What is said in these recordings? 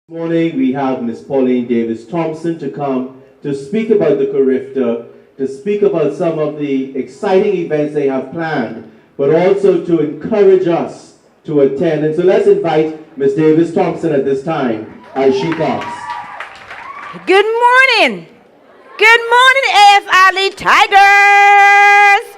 This morning we have Ms. Pauline Davis-Thompson to come to speak about the Carifta, to speak about some of the exciting events they have planned, but also to encourage us to attend. And so let's invite Ms. Davis-Thompson at this time as she comes. Good morning. Good morning, A.F Adderley Tigers.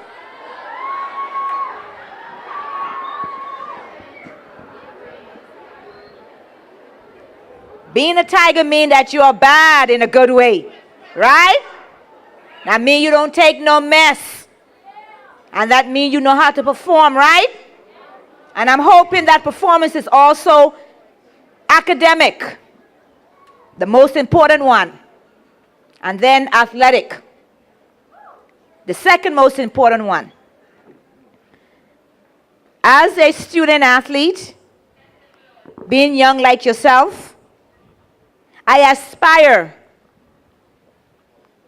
Being a tiger means that you are bad in a good way, right? That means you don't take no mess. And that means you know how to perform, right? And I'm hoping that performance is also academic, the most important one. And then athletic, the second most important one. As a student athlete, being young like yourself, I aspire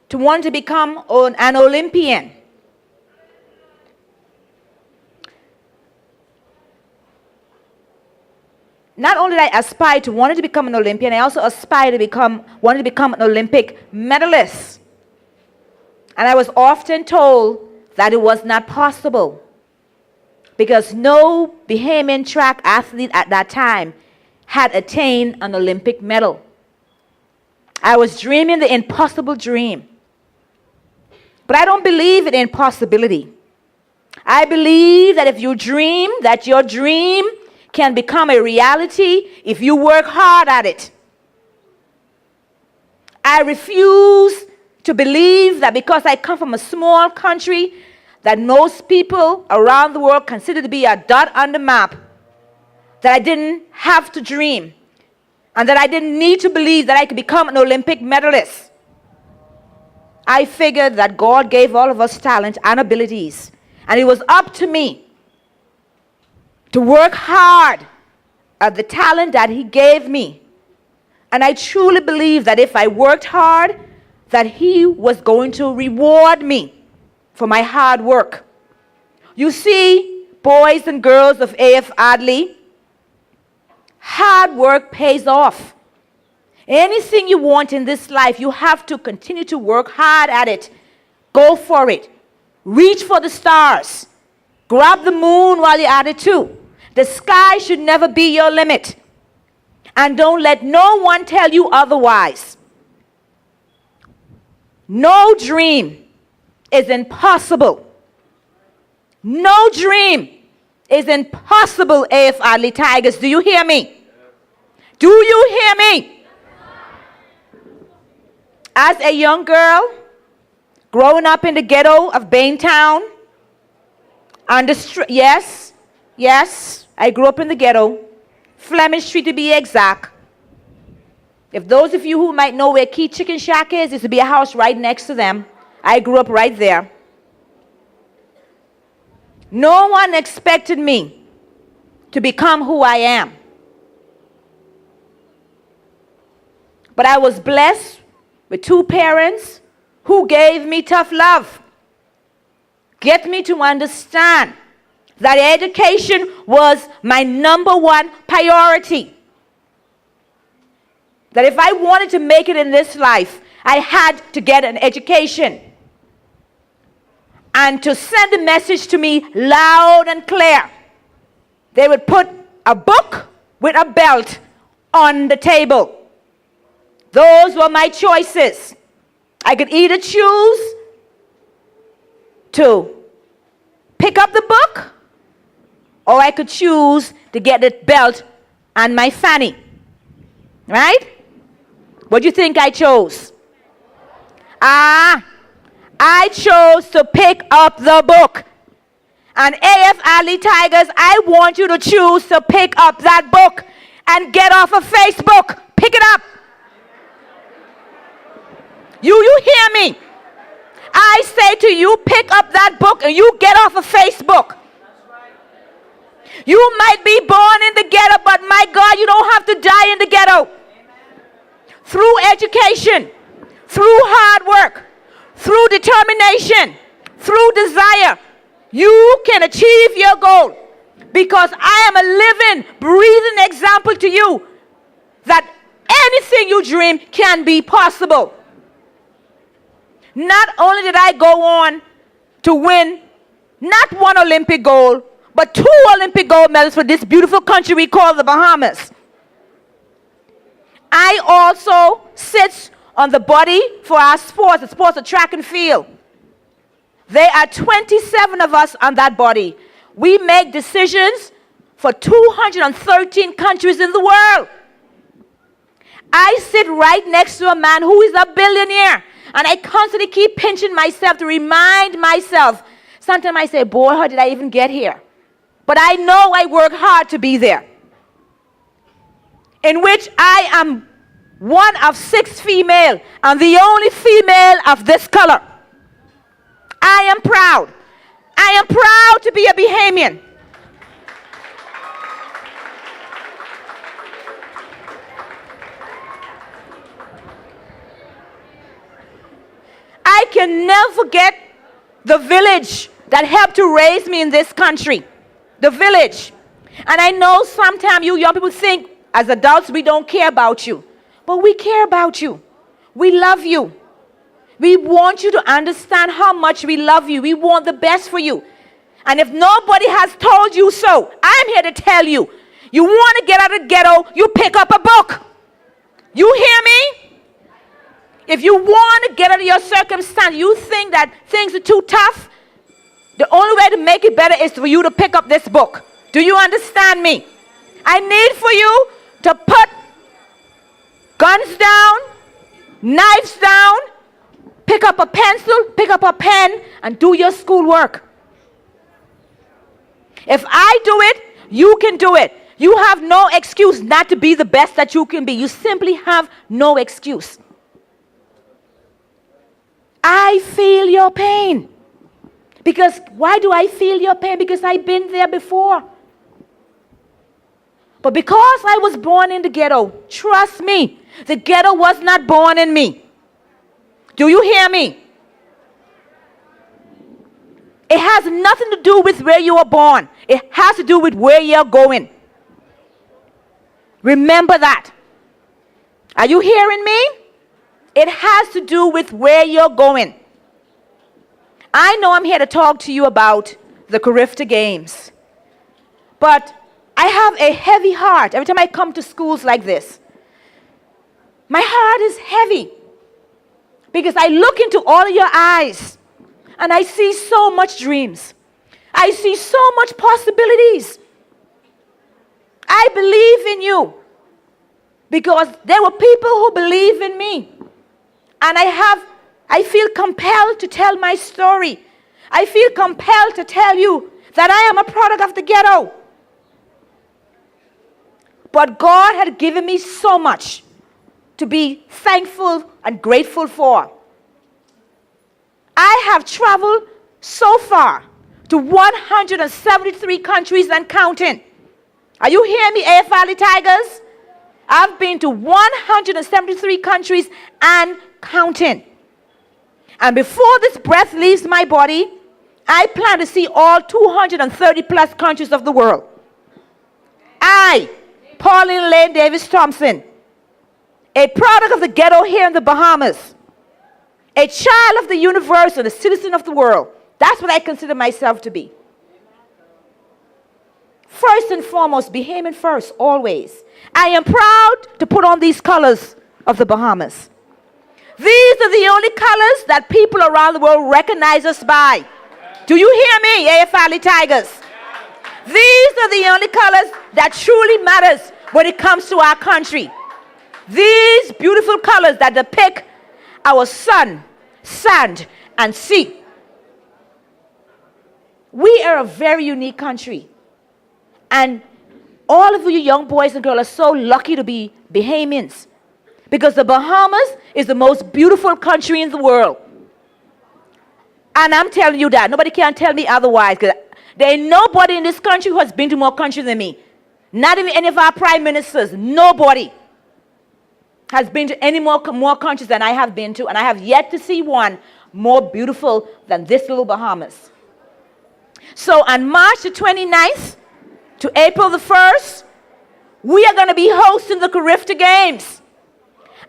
to want to become an Olympian. Not only did I aspire to want to become an Olympian, I also aspired to wanted to become an Olympic medalist. And I was often told that it was not possible because no Bahamian track athlete at that time had attained an Olympic medal. I was dreaming the impossible dream. But I don't believe in impossibility. I believe that if you dream, that your dream can become a reality if you work hard at it. I refuse to believe that because I come from a small country that most people around the world consider to be a dot on the map, that I didn't have to dream and that I didn't need to believe that I could become an Olympic medalist. I figured that God gave all of us talent and abilities, and it was up to me to work hard at the talent that He gave me. And I truly believe that if I worked hard, that He was going to reward me for my hard work. You see, boys and girls of A.F Adderley, hard work pays off. Anything you want in this life, you have to continue to work hard at it. Go for it. Reach for the stars. Grab the moon while you're at it too. The sky should never be your limit. And don't let no one tell you otherwise. No dream is impossible. No dream is impossible, A.F Adderley Tigers. Do you hear me? Do you hear me? As a young girl, growing up in the ghetto of Baintown, yes, I grew up in the ghetto, Flemish Street to be exact. If those of you who might know where Key Chicken Shack is, used to be a house right next to them. I grew up right there. No one expected me to become who I am. But I was blessed with two parents who gave me tough love. Get me to understand that education was my number one priority. That if I wanted to make it in this life, I had to get an education. And to send a message to me loud and clear, they would put a book with a belt on the table. Those were my choices. I could either choose to pick up the book, or I could choose to get the belt on my fanny. Right? What do you think I chose? I chose to pick up the book. And A.F Adderley Tigers, I want you to choose to pick up that book and get off of Facebook. Pick it up. You hear me? I say to you, pick up that book and you get off of Facebook. You might be born in the ghetto, but my God, you don't have to die in the ghetto. Through education, through hard work, through determination, through desire, you can achieve your goal. Because I am a living, breathing example to you that anything you dream can be possible. Not only did I go on to win not one Olympic gold, but 2 Olympic gold medals for this beautiful country we call the Bahamas. I also sit on the body for our sports, the sports of track and field. There are 27 of us on that body. We make decisions for 213 countries in the world. I sit right next to a man who is a billionaire, and I constantly keep pinching myself to remind myself. Sometimes I say, boy, how did I even get here? But I know I work hard to be there. In which I am one of 6 female, and the only female of this color. I am proud. I am proud to be a Bahamian. I can never forget the village that helped to raise me in this country. The village. And I know sometimes you young people think, as adults, we don't care about you. But we care about you. We love you. We want you to understand how much we love you. We want the best for you. And if nobody has told you so, I'm here to tell you. You want to get out of the ghetto, you pick up a book. You hear me? If you want to get out of your circumstance, you think that things are too tough, the only way to make it better is for you to pick up this book. Do you understand me? I need for you to put guns down, knives down, pick up a pencil, pick up a pen, and do your schoolwork. If I do it, you can do it. You have no excuse not to be the best that you can be. You simply have no excuse. I feel your pain. Because why do I feel your pain? Because I've been there before. But because I was born in the ghetto, trust me, the ghetto was not born in me. Do you hear me? It has nothing to do with where you were born. It has to do with where you're going. Remember that. Are you hearing me? It has to do with where you're going. I know I'm here to talk to you about the Carifta Games. But I have a heavy heart every time I come to schools like this. My heart is heavy because I look into all of your eyes and I see so much dreams. I see so much possibilities. I believe in you because there were people who believe in me. And I feel compelled to tell my story. I feel compelled to tell you that I am a product of the ghetto. But God had given me so much to be thankful and grateful for. I have traveled so far to 173 countries and counting. Are you hearing me, A.F Adderley Tigers? I've been to 173 countries and counting. And before this breath leaves my body, I plan to see all 230 plus countries of the world. I, Pauline Davis-Thompson, a product of the ghetto here in the Bahamas, a child of the universe and a citizen of the world. That's what I consider myself to be. First and foremost, Bahamian first, always. I am proud to put on these colors of the Bahamas. These are the only colors that people around the world recognize us by. Do you hear me, A.F Adderley Tigers? These are the only colors that truly matters when it comes to our country. These beautiful colors that depict our sun, sand, and sea. We are a very unique country. And all of you young boys and girls are so lucky to be Bahamians. Because the Bahamas is the most beautiful country in the world. And I'm telling you that. Nobody can tell me otherwise. Because there ain't nobody in this country who has been to more countries than me. Not even any of our prime ministers. Nobody has been to any more countries than I have been to. And I have yet to see one more beautiful than this little Bahamas. So on March the 29th to April the 1st, we are going to be hosting the Carifta Games.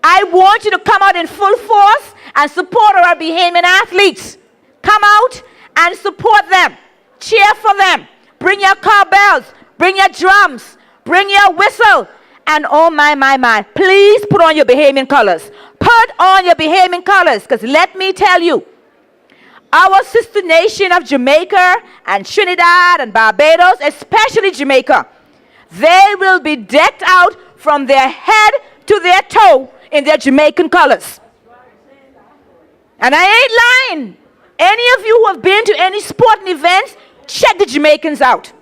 I want you to come out in full force and support our Bahamian athletes. Come out and support them. Cheer for them. Bring your cowbells. Bring your drums. Bring your whistle. And oh my, please put on your Bahamian colors. Put on your Bahamian colors, because let me tell you, our sister nation of Jamaica and Trinidad and Barbados, especially Jamaica, they will be decked out from their head to their toe in their Jamaican colors. And I ain't lying. Any of you who have been to any sporting events, check the Jamaicans out.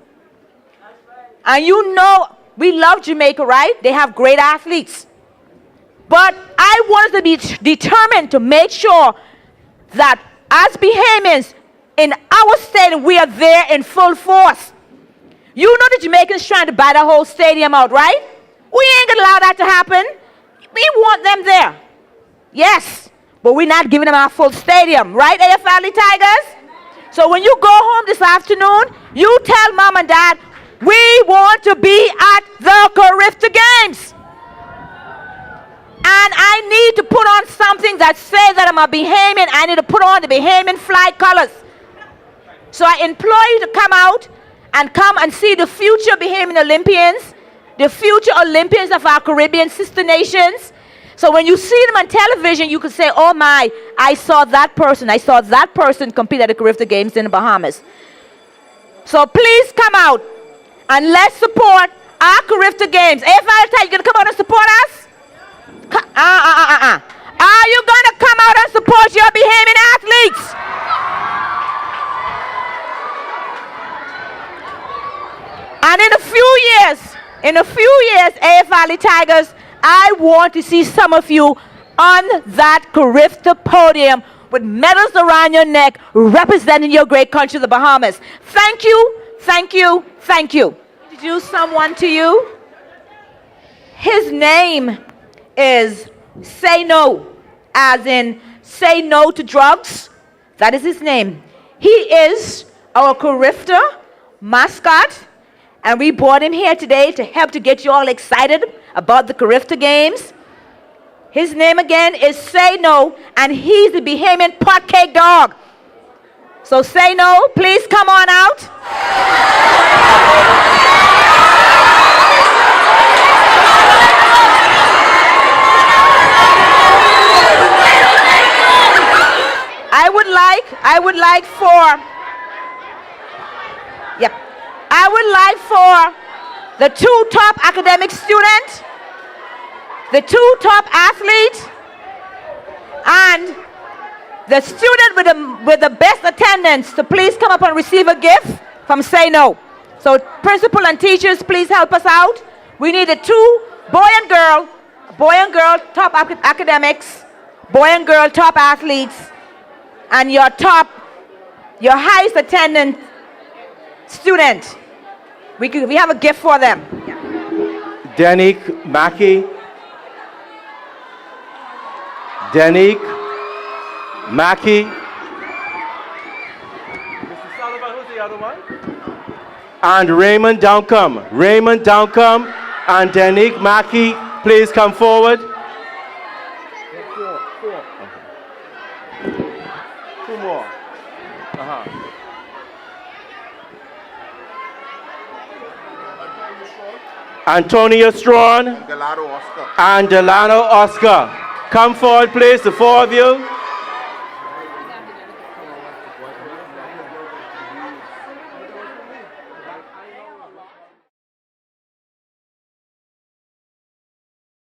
And you know, we love Jamaica, right? They have great athletes. But I want us to be determined to make sure that as Bahamians, in our stadium, we are there in full force. You know the Jamaicans trying to buy the whole stadium out, right? We ain't gonna allow that to happen. We want them there. Yes, but we're not giving them our full stadium, right, A.F Adderley Tigers? So when you go home this afternoon, you tell mom and dad, we want to be at the Carifta Games. And I need to put on something that says that I'm a Bahamian. I need to put on the Bahamian flag colors. So I implore you to come and see the future Bahamian Olympians, the future Olympians of our Caribbean sister nations. So when you see them on television, you can say, oh my, I saw that person compete at the Carifta Games in the Bahamas. So please come out and let's support our Carifta Games. A.F Adderley, you going to come out and support us? Are you going to come out and support your Bahamian athletes? And in a few years, A.F Adderley Tigers, I want to see some of you on that Carifta podium with medals around your neck representing your great country, the Bahamas. Thank you, thank you, thank you. Introduce someone to you. His name is Say No, as in say no to drugs. That is his name. He is our Carifta mascot, and we brought him here today to help to get you all excited about the Carifta Games. His name again is Say No, and he's the Bahamian pot cake dog. So Say No, please come on out. I would like for the two top academic students, the two top athletes, and the student with the best attendance to please come up and receive a gift from Say No. So principal and teachers, please help us out. We need the two boy and girl top academics, boy and girl top athletes, and your highest attendant student. We have a gift for them. Danique Mackey. Danique Mackey. Mr. Sullivan, who's the other one? And Raymond Downcome. Raymond Downcome and Danique Mackey, please come forward. Two more. Antonia Strawn and Delano Oscar. Come forward, please, the four of you.